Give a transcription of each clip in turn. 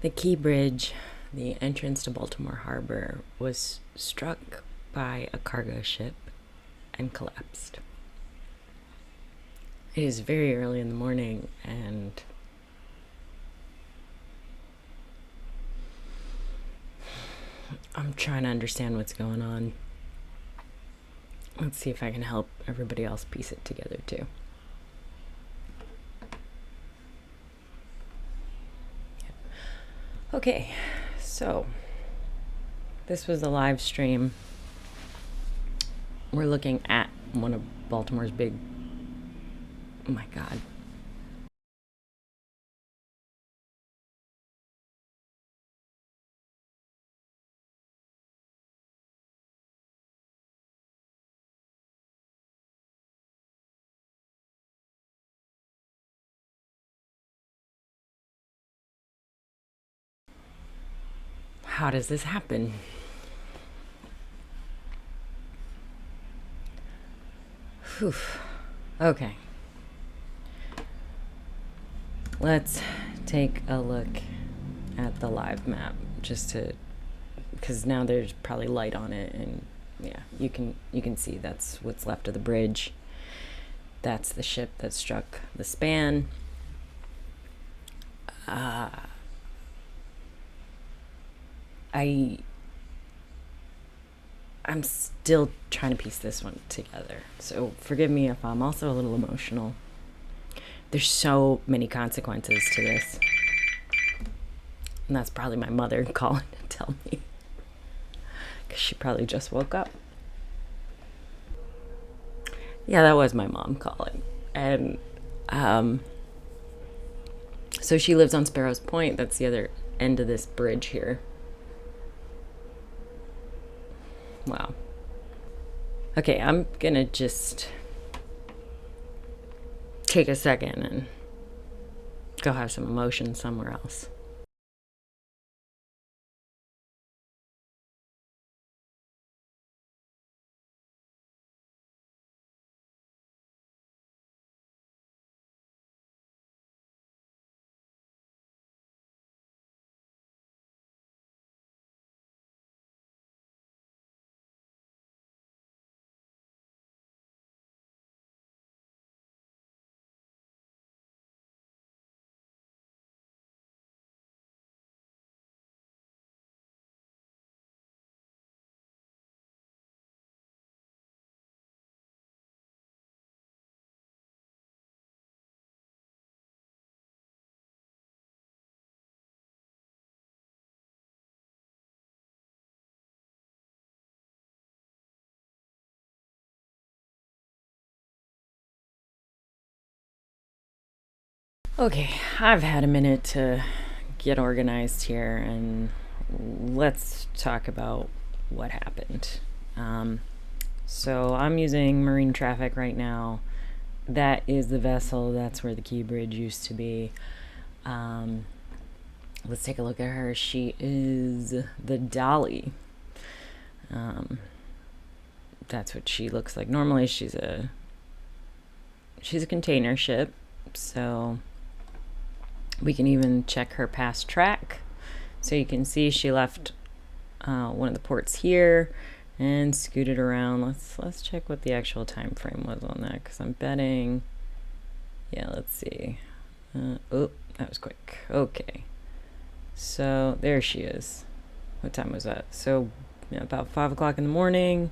The Key Bridge, the entrance to Baltimore Harbor, was struck by a cargo ship and collapsed. It is very early in the morning, and I'm trying to understand what's going on. Let's see if I can help everybody else piece it together too. Okay, so this was a live stream. We're looking at one of Baltimore's big, oh my God. How does this happen? Whew. Okay. Let's take a look at the live map just to, because now there's probably light on it, and yeah, you can see that's what's left of the bridge. That's the ship that struck the span. I'm still trying to piece this one together, so forgive me if I'm also a little emotional. There's so many consequences to this, and that's probably my mother calling to tell me, because she probably just woke up. Yeah, that was my mom calling. And so she lives on Sparrows Point. That's the other end of this bridge here. Wow. Okay, I'm gonna just take a second and go have some emotion somewhere else. Okay, I've had a minute to get organized here, and let's talk about what happened. So I'm using marine traffic right now. That is the vessel. That's where the Key Bridge used to be. Let's take a look at her. She is the Dolly. That's what she looks like. Normally, she's a container ship, so we can even check her past track. So you can see she left one of the ports here and scooted around. Let's check what the actual time frame was on that, because I'm betting. Yeah, let's see. Oh, that was quick. Okay, so there she is. What time was that? So yeah, about 5 o'clock in the morning.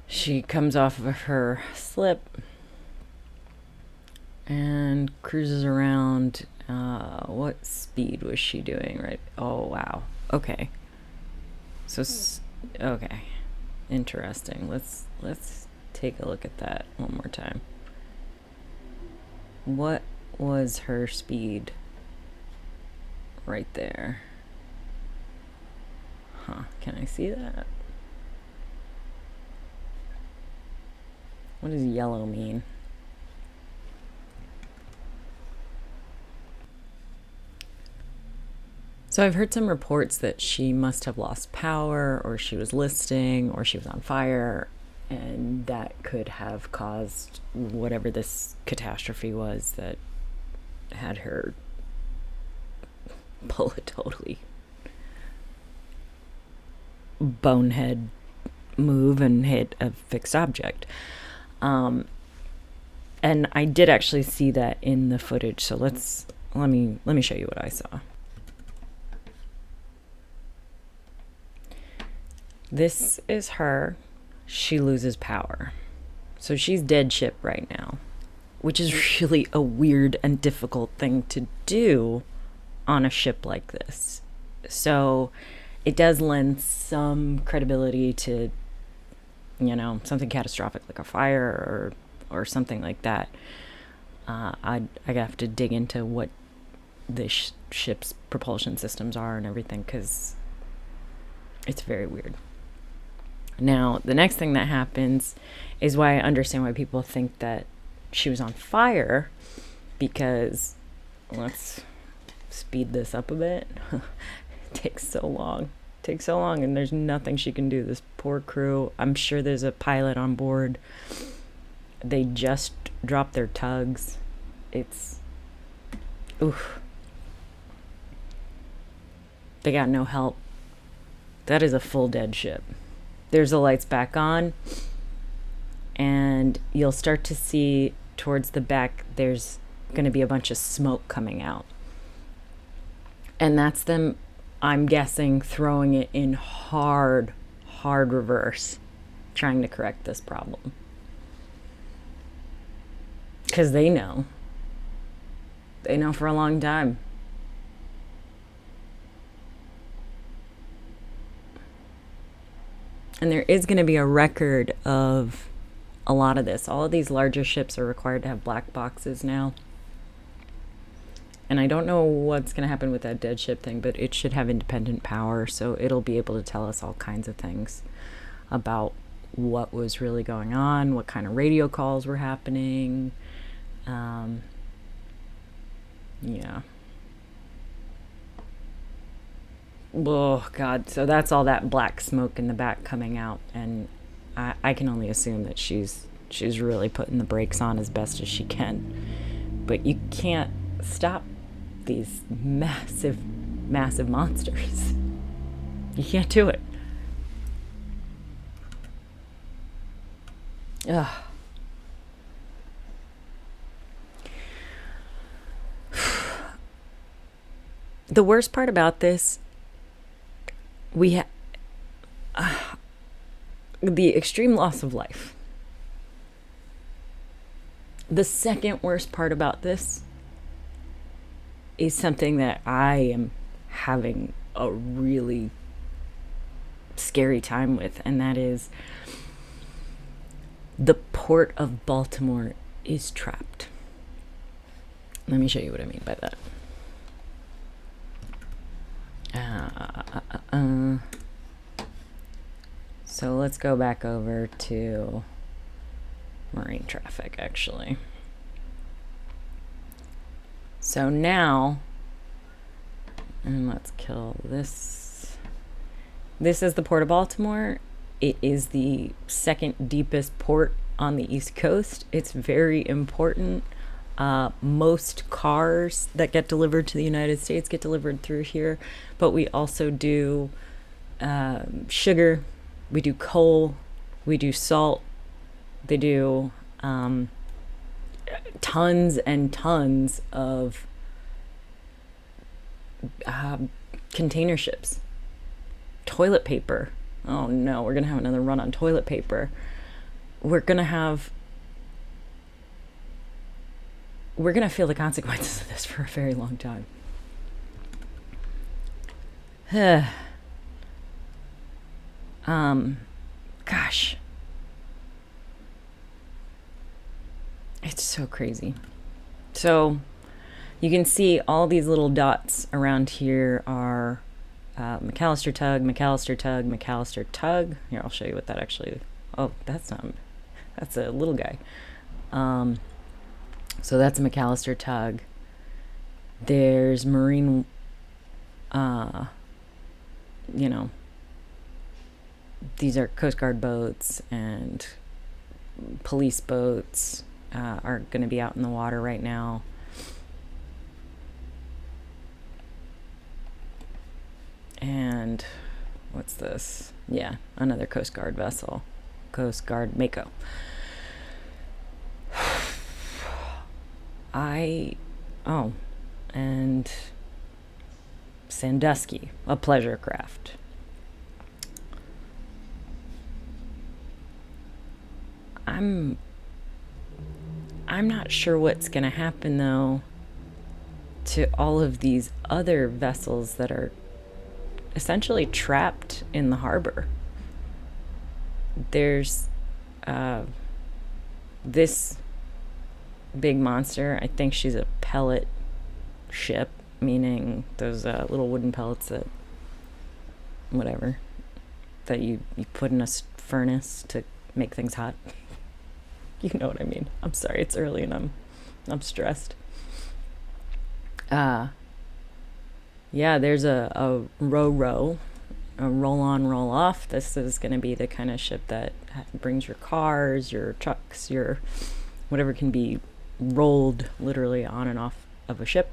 She comes off of her slip and cruises around. What speed was she doing? Right. Oh wow. Okay. So okay, interesting. Let's take a look at that one more time. What was her speed right there? Huh, can I see that? What does yellow mean? So I've heard some reports that she must have lost power, or she was listing, or she was on fire, and that could have caused whatever this catastrophe was that had her pull a totally bonehead move and hit a fixed object. And I did actually see that in the footage. So let me show you what I saw. This is her. She loses power. So she's dead ship right now, which is really a weird and difficult thing to do on a ship like this. So it does lend some credibility to, something catastrophic like a fire or something like that. I have to dig into what this ship's propulsion systems are and everything, because it's very weird. Now, the next thing that happens is why I understand why people think that she was on fire, because let's speed this up a bit. It takes so long, and there's nothing she can do. This poor crew. I'm sure there's a pilot on board. They just dropped their tugs. It's oof. They got no help. That is a full dead ship. There's the lights back on, and you'll start to see towards the back there's going to be a bunch of smoke coming out. And that's them, I'm guessing, throwing it in hard reverse, trying to correct this problem. Because they know. They know for a long time. And there is going to be a record of a lot of this. All of these larger ships are required to have black boxes now. And I don't know what's going to happen with that dead ship thing, but it should have independent power, so it'll be able to tell us all kinds of things about what was really going on, what kind of radio calls were happening. Yeah. Oh God, so that's all that black smoke in the back coming out, and I can only assume that she's really putting the brakes on as best as she can. But you can't stop these massive monsters. You can't do it. Ugh. The worst part about this, the extreme loss of life. The second worst part about this is something that I am having a really scary time with, and that is the port of Baltimore is trapped. Let me show you what I mean by that. So let's go back over to marine traffic, actually. So now, and let's kill this. This is the Port of Baltimore. It is the second deepest port on the East Coast. It's very important. Most cars that get delivered to the United States get delivered through here, but we also do sugar, we do coal, we do salt, they do tons and tons of container ships. Toilet paper. Oh no, we're gonna have another run on toilet paper. We're gonna feel the consequences of this for a very long time. Gosh. It's so crazy. So you can see all these little dots around here are McAllister tug, McAllister tug, McAllister tug. Here, I'll show you what that actually... Oh, that's a little guy. So that's a McAllister tug. There's marine, these are Coast Guard boats, and police boats are going to be out in the water right now. And what's this? Yeah, another Coast Guard vessel. Coast Guard Mako. And Sandusky, a pleasure craft. I'm not sure what's going to happen, though, to all of these other vessels that are essentially trapped in the harbor. There's this big monster. I think she's a pellet ship, meaning those little wooden pellets that you put in a furnace to make things hot. You know what I mean. I'm sorry, it's early and I'm stressed. Yeah, there's a row, a roll on, roll off. This is going to be the kind of ship that brings your cars, your trucks, your whatever can be rolled literally on and off of a ship.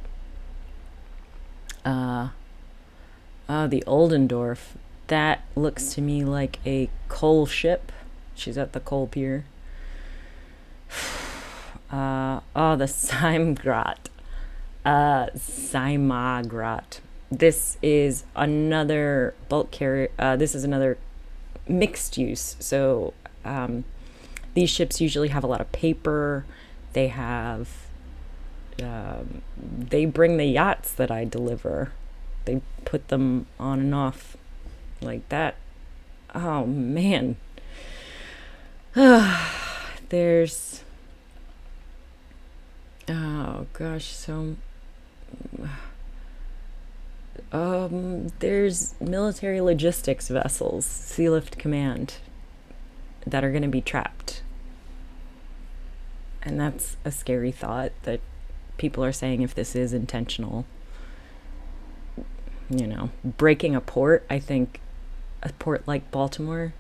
The Oldendorf, that looks to me like a coal ship. She's at the coal pier. The Simagrat. This is another bulk carrier. This is another mixed use. So these ships usually have a lot of paper. They have, they bring the yachts that I deliver. They put them on and off like that. Oh, man. There's, oh gosh, so there's military logistics vessels, Sea Lift Command, that are going to be trapped. And that's a scary thought, that people are saying if this is intentional, breaking a port. I think a port like Baltimore,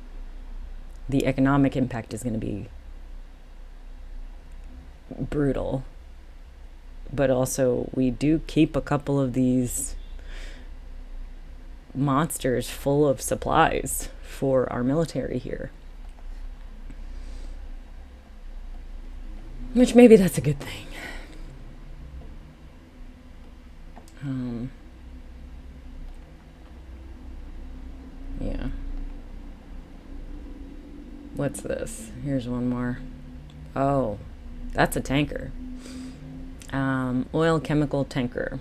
the economic impact is going to be brutal. But also, we do keep a couple of these monsters full of supplies for our military here. Which maybe that's a good thing. Yeah. What's this? Here's one more. Oh, that's a tanker. Oil chemical tanker.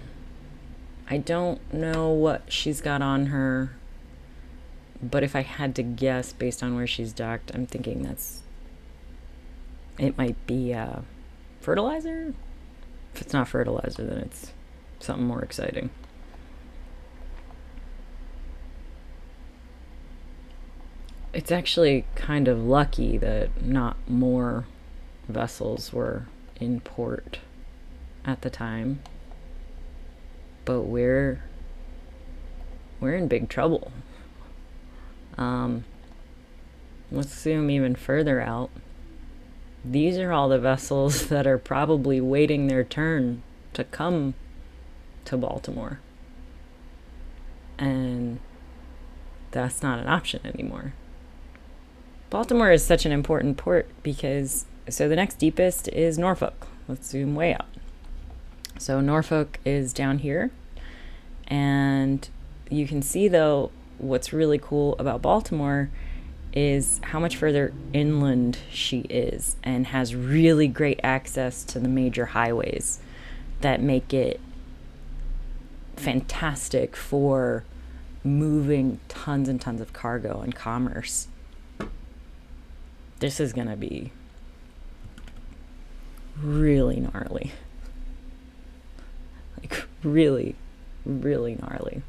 I don't know what she's got on her, but if I had to guess based on where she's docked, I'm thinking it might be fertilizer. If it's not fertilizer, then it's something more exciting. It's actually kind of lucky that not more vessels were in port at the time, but we're in big trouble. Let's zoom even further out. These are all the vessels that are probably waiting their turn to come to Baltimore, and that's not an option anymore. Baltimore is such an important port because, so the next deepest is Norfolk. Let's zoom way out. So Norfolk is down here, and you can see, though, what's really cool about Baltimore is how much further inland she is and has really great access to the major highways that make it fantastic for moving tons and tons of cargo and commerce. This is going to be really gnarly. Like, really, really gnarly.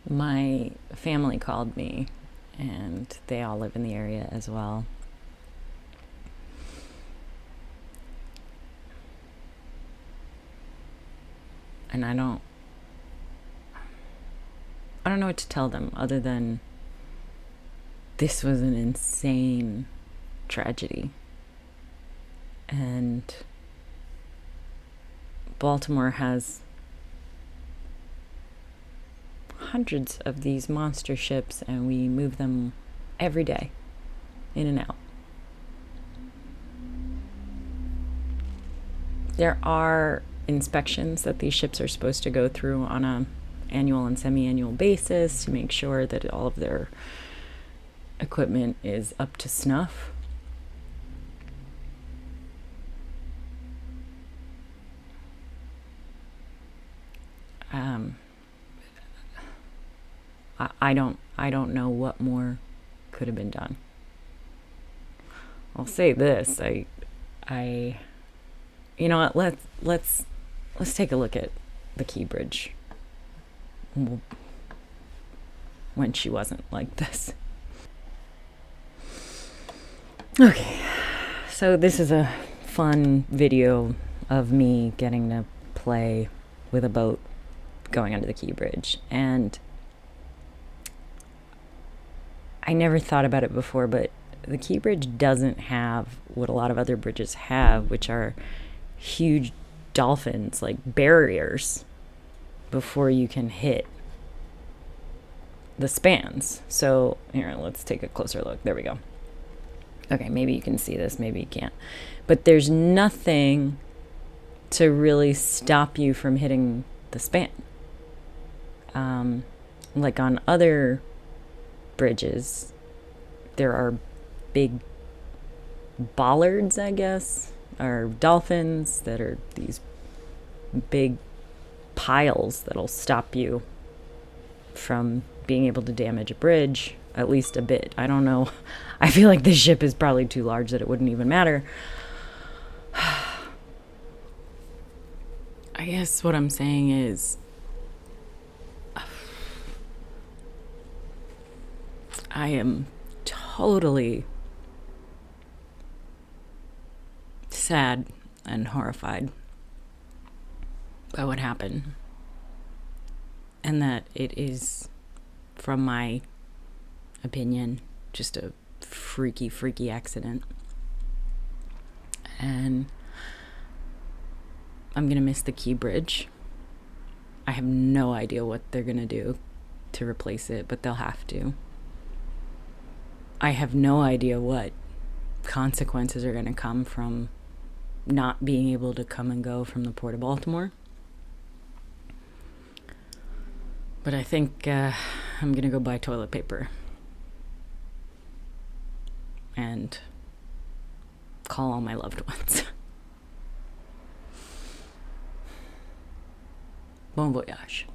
My family called me, and they all live in the area as well. And I don't I don't know what to tell them other than this was an insane tragedy. And Baltimore has hundreds of these monster ships, and we move them every day, in and out. There are inspections that these ships are supposed to go through on a annual and semi-annual basis to make sure that all of their equipment is up to snuff. I don't know what more could have been done. I'll say this, I you know what, let's take a look at the Key Bridge when she wasn't like this. Okay, so this is a fun video of me getting to play with a boat going under the Key Bridge, and I never thought about it before, but the Key Bridge doesn't have what a lot of other bridges have, which are huge dolphins, like barriers, before you can hit the spans. So here, let's take a closer look. There we go. Okay, maybe you can see this, maybe you can't. But there's nothing to really stop you from hitting the span. Like on other bridges, there are big bollards, I guess, or dolphins that are these big piles that'll stop you from being able to damage a bridge, at least a bit. I don't know. I feel like this ship is probably too large that it wouldn't even matter. I guess what I'm saying is I am totally sad and horrified by what happened, and that it is, from my opinion, just a freaky accident. And I'm gonna miss the Key Bridge. I have no idea what they're gonna do to replace it, but they'll have to. I have no idea what consequences are going to come from not being able to come and go from the Port of Baltimore. But I think I'm going to go buy toilet paper and call all my loved ones. Bon voyage.